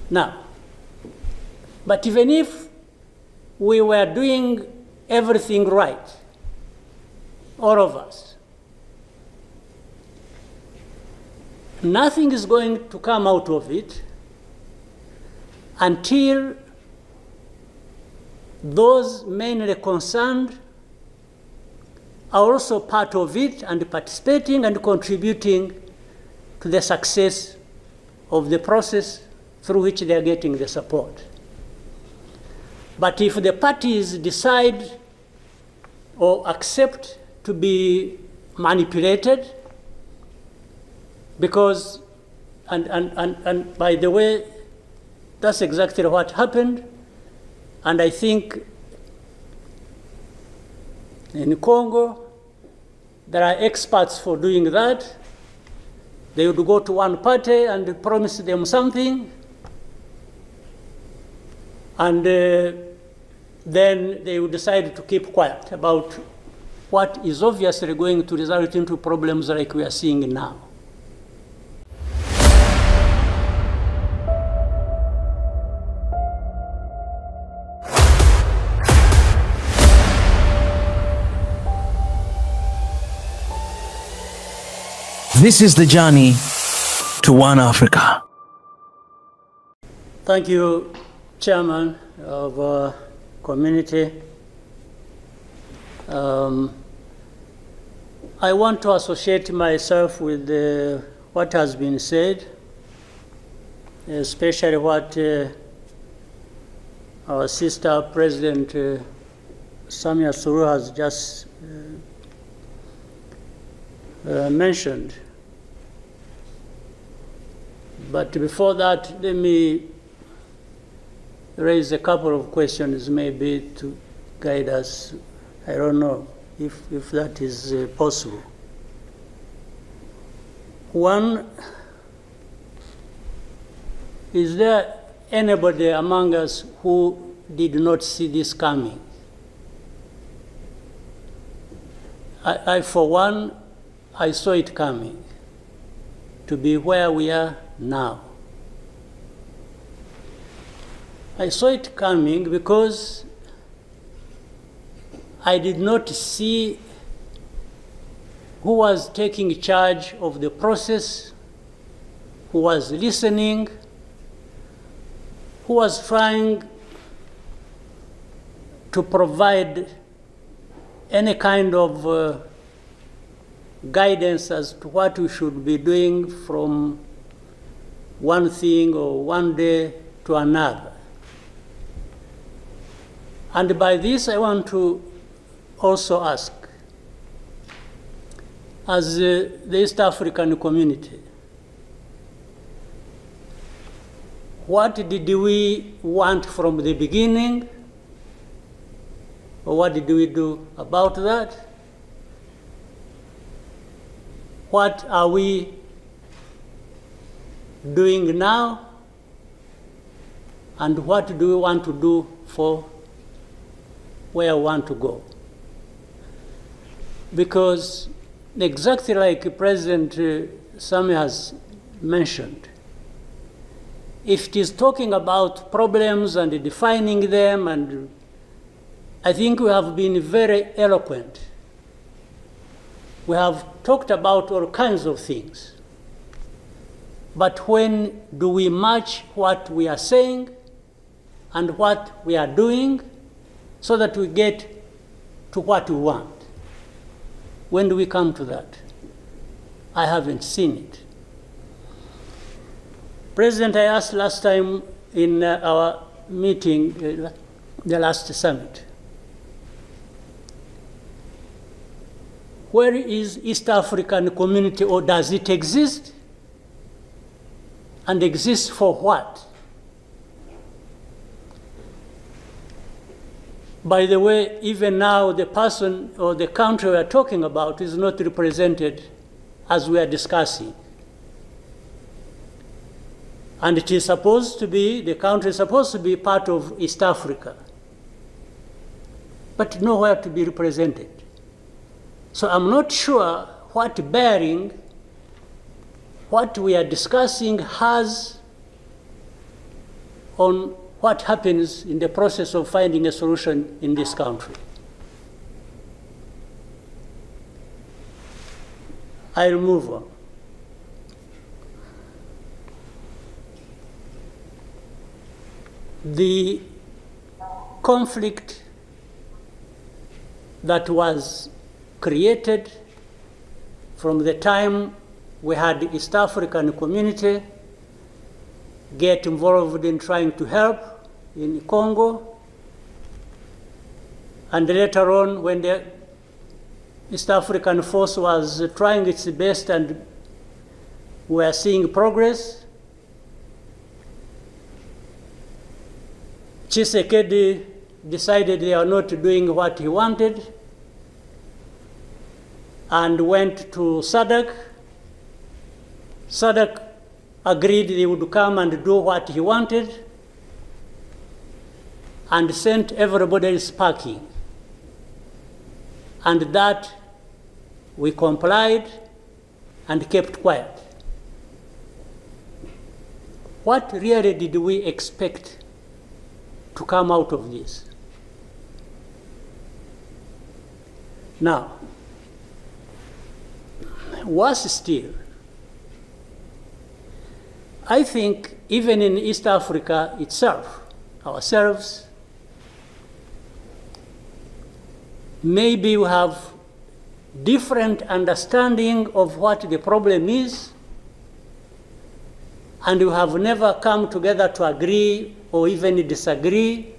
Now, but even if we were doing everything right, all of us, nothing is going to come out of it until those mainly concerned are also part of it and participating and contributing to the success of the process through which they are getting the support. But if the parties decide or accept to be manipulated, because, and by the way, that's exactly what happened. And I think in Congo, there are experts for doing that. They would go to one party and promise them something, and then they would decide to keep quiet about what is obviously going to result into problems like we are seeing now. This is the journey to One Africa. Thank you, Chairman of our community. I want to associate myself with what has been said, especially what our sister President Samia Suluhu has just mentioned. But before that, let me raise a couple of questions maybe to guide us. I don't know if that is possible. One, is there anybody among us who did not see this coming? I for one, I saw it coming to be where we are now. I saw it coming because I did not see who was taking charge of the process, who was listening, who was trying to provide any kind of guidance as to what we should be doing from one thing or one day to another. And by this, I want to also ask, as the East African community, what did we want from the beginning, or what did we do about that? What are we doing now, and what do we want to do for where we want to go? Because exactly like President Samia has mentioned, if it is talking about problems and defining them, and I think we have been very eloquent. We have talked about all kinds of things. But when do we match what we are saying and what we are doing so that we get to what we want? When do we come to that? I haven't seen it. President, I asked last time in our meeting, the last summit, where is East African community, or does it exist? And exist for what? By the way, even now, the person or the country we are talking about is not represented as we are discussing. And it is supposed to be, the country is supposed to be part of East Africa, but nowhere to be represented. So I'm not sure what bearing what we are discussing has on what happens in the process of finding a solution in this country. I'll move on. The conflict that was created from the time we had the East African community get involved in trying to help in Congo, and later on when the East African force was trying its best and we are seeing progress, Tshiseked decided they are not doing what he wanted and went to SADC. SADC agreed they would come and do what he wanted and sent everybody packing. And that we complied and kept quiet. What really did we expect to come out of this? Now, worse still, I think even in East Africa itself, ourselves, maybe we have different understanding of what the problem is, and we have never come together to agree or even disagree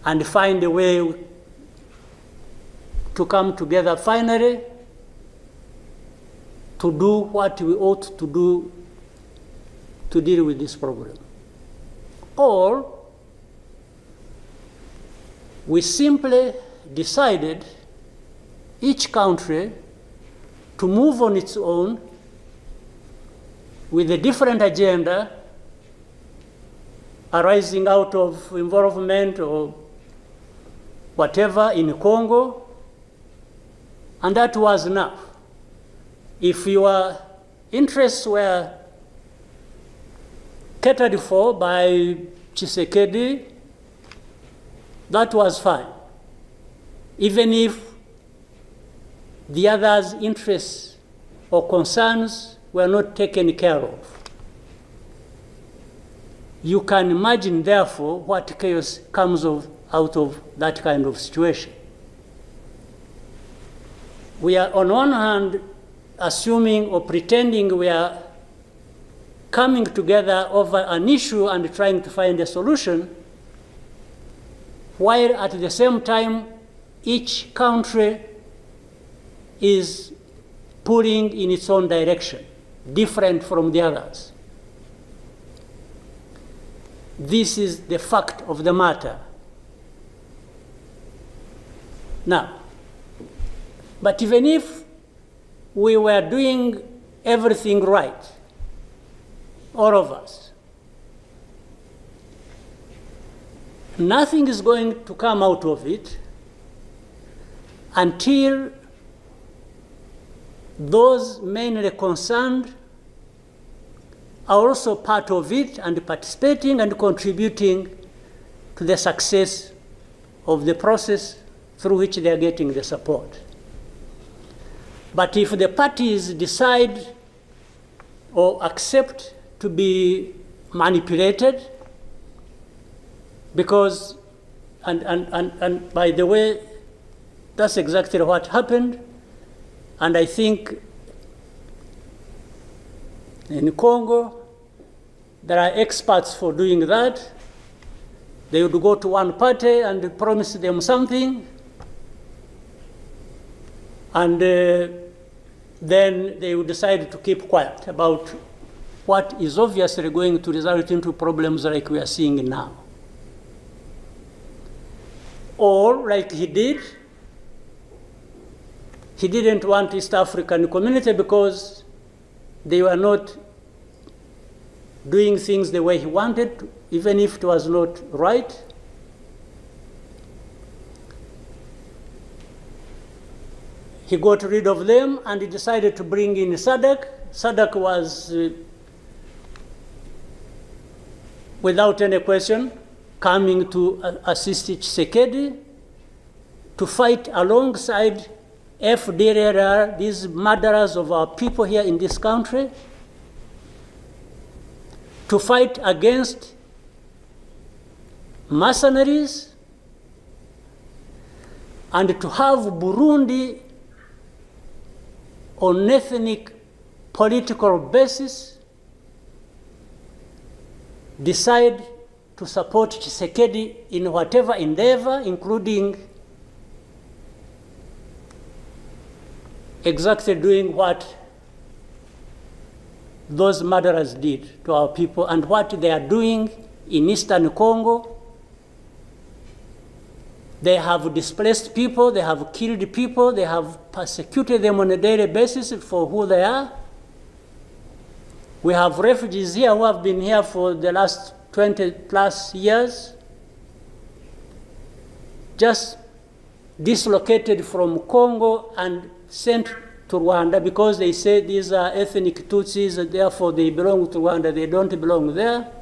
and find a way to come together finally to do what we ought to do to deal with this problem. Or we simply decided, each country, to move on its own with a different agenda arising out of involvement or whatever in Congo, and that was enough. If your interests were catered for by Tshiseked, that was fine, even if the others' interests or concerns were not taken care of. You can imagine, therefore, what chaos comes out of that kind of situation. We are, on one hand, assuming or pretending we are coming together over an issue and trying to find a solution, while at the same time, each country is pulling in its own direction, different from the others. This is the fact of the matter. Now, but even if we were doing everything right, all of us, nothing is going to come out of it until those mainly concerned are also part of it and participating and contributing to the success of the process through which they are getting the support. But if the parties decide or accept to be manipulated, because, and by the way, that's exactly what happened, and I think in Congo, there are experts for doing that. They would go to one party and promise them something, and then they would decide to keep quiet about what is obviously going to result into problems like we are seeing now. Or, like he did, he didn't want East African community because they were not doing things the way he wanted, even if it was not right. He got rid of them and he decided to bring in SADC. SADC was without any question, coming to assist Tshiseked to fight alongside FDLR, these murderers of our people here in this country, to fight against mercenaries, and to have Burundi on ethnic political basis decide to support Tshiseked in whatever endeavor, including exactly doing what those murderers did to our people and what they are doing in Eastern Congo. They have displaced people, they have killed people, they have persecuted them on a daily basis for who they are. We have refugees here who have been here for the last 20 plus years, just dislocated from Congo and sent to Rwanda because they say these are ethnic Tutsis, and therefore they belong to Rwanda, they don't belong there.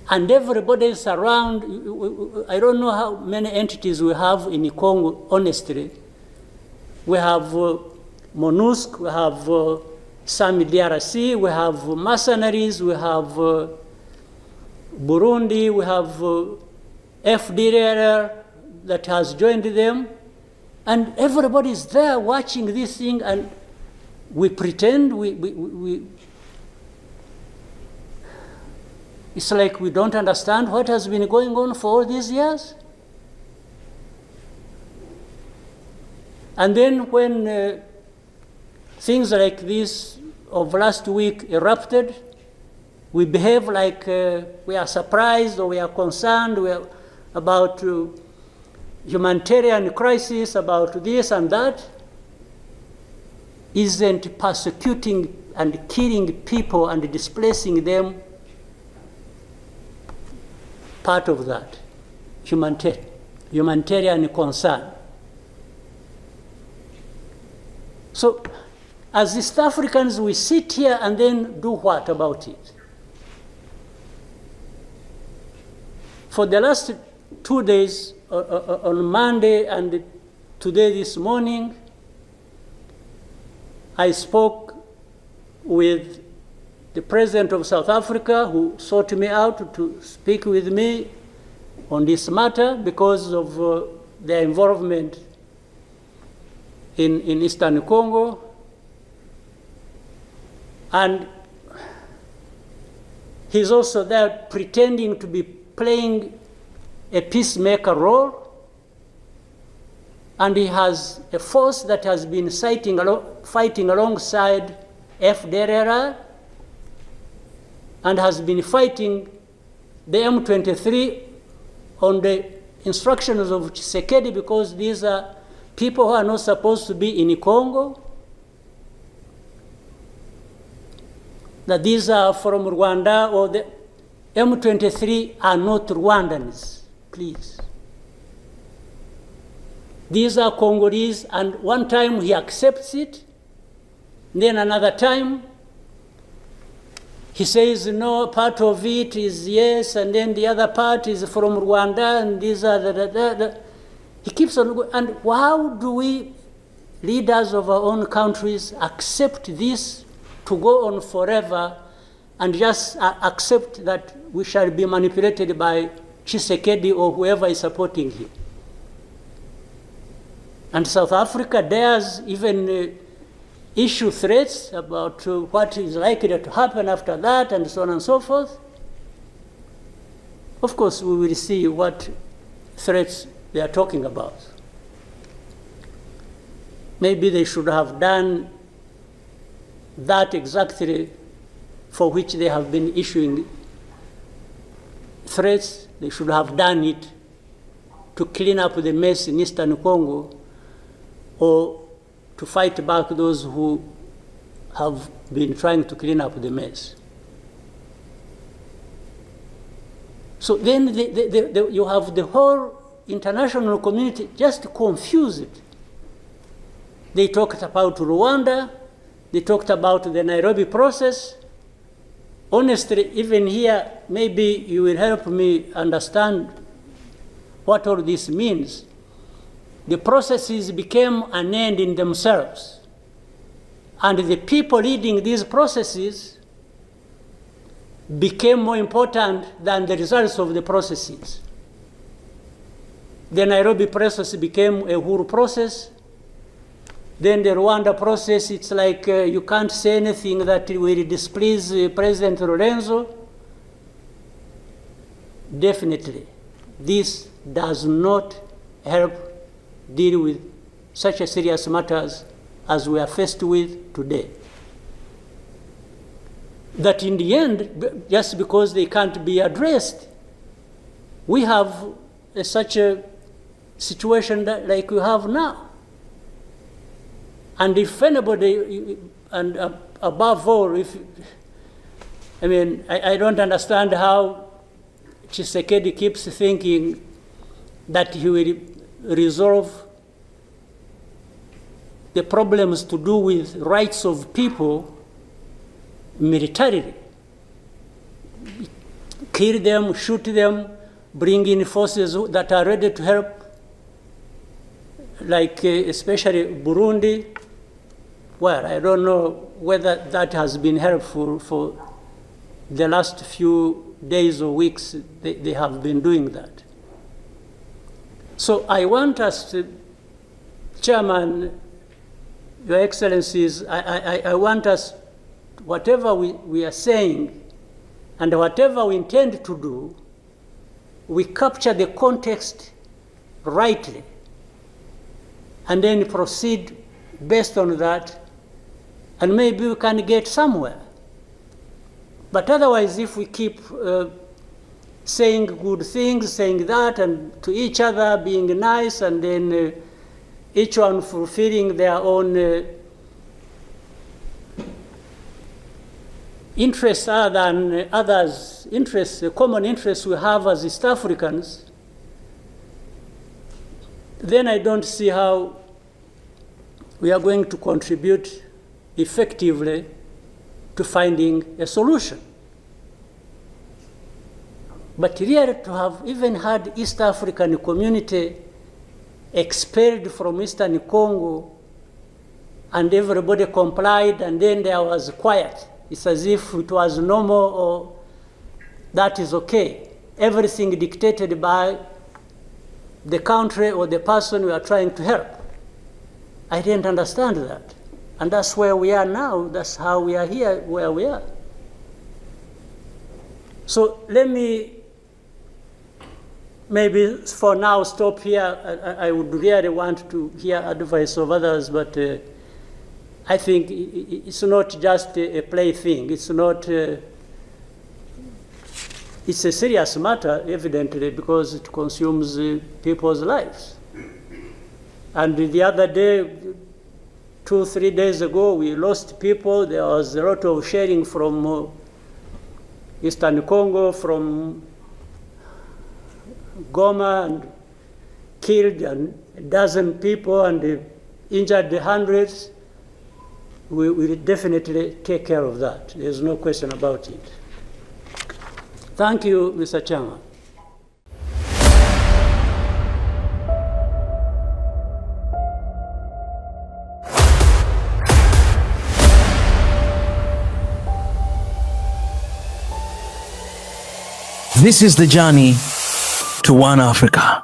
And everybody is around. I don't know how many entities we have in Congo, honestly. We have MONUSC, we have SAMI DRC, we have mercenaries, we have Burundi, we have FDLR that has joined them. And everybody is there watching this thing, and we pretend it's like we don't understand what has been going on for all these years. And then when things like this of last week erupted, we behave like we are surprised or we are concerned about humanitarian crisis, about this and that. Isn't persecuting and killing people and displacing them part of that humanitarian concern? So as East Africans, we sit here and then do what about it? For the last 2 days, on Monday and today this morning, I spoke with the President of South Africa, who sought me out to speak with me on this matter because of their involvement in Eastern Congo. And he's also there pretending to be playing a peacemaker role. And he has a force that has been fighting alongside FDLR and has been fighting the M23 on the instructions of Tshiseked, because these are people who are not supposed to be in Congo, that these are from Rwanda, or the M23 are not Rwandans, please. These are Congolese, and one time he accepts it, then another time he says, no, part of it is yes, and then the other part is from Rwanda, and these are He keeps on going. And how do we, leaders of our own countries, accept this to go on forever and just accept that we shall be manipulated by Tshiseked or whoever is supporting him? And South Africa dares even issue threats about what is likely to happen after that, and so on and so forth. Of course, we will see what threats they are talking about. Maybe they should have done that exactly for which they have been issuing threats. They should have done it to clean up the mess in Eastern Congo, or to fight back those who have been trying to clean up the mess. So then you have the whole international community just confused. They talked about Rwanda, they talked about the Nairobi process, honestly, even here, maybe you will help me understand what all this means. The processes became an end in themselves. And the people leading these processes became more important than the results of the processes. The Nairobi process became a Uhuru process. Then the Rwanda process, it's like you can't say anything that will displease President Lorenzo. Definitely, this does not help deal with such a serious matters as we are faced with today. That in the end, just because they can't be addressed, we have such a situation that, like we have now. And if anybody, and above all, I don't understand how Tshiseked keeps thinking that he will resolve the problems to do with rights of people militarily. Kill them, shoot them, bring in forces that are ready to help, like especially Burundi. Well, I don't know whether that has been helpful for the last few days or weeks. They have been doing that. So I want us to, Chairman, Your Excellencies, I want us, whatever we are saying and whatever we intend to do, we capture the context rightly and then proceed based on that, and maybe we can get somewhere. But otherwise, if we keep saying good things, saying that, and to each other being nice, and then each one fulfilling their own interests other than others' interests, the common interests we have as East Africans, then I don't see how we are going to contribute effectively to finding a solution. But really, to have even had East African community expelled from Eastern Congo and everybody complied and then there was quiet, it's as if it was normal or that is okay. Everything dictated by the country or the person we are trying to help. I didn't understand that. And that's where we are now. That's how we are here, where we are. So let me maybe for now stop here. I would really want to hear advice of others, but I think it's not just a plaything. It's not, it's a serious matter, evidently, because it consumes people's lives. And the other day, 2-3 days ago, we lost people. There was a lot of sharing from Eastern Congo, from Goma, and killed a dozen people and injured hundreds. We will definitely take care of that. There's no question about it. Thank you, Mr. Chairman. This is the journey to One Africa.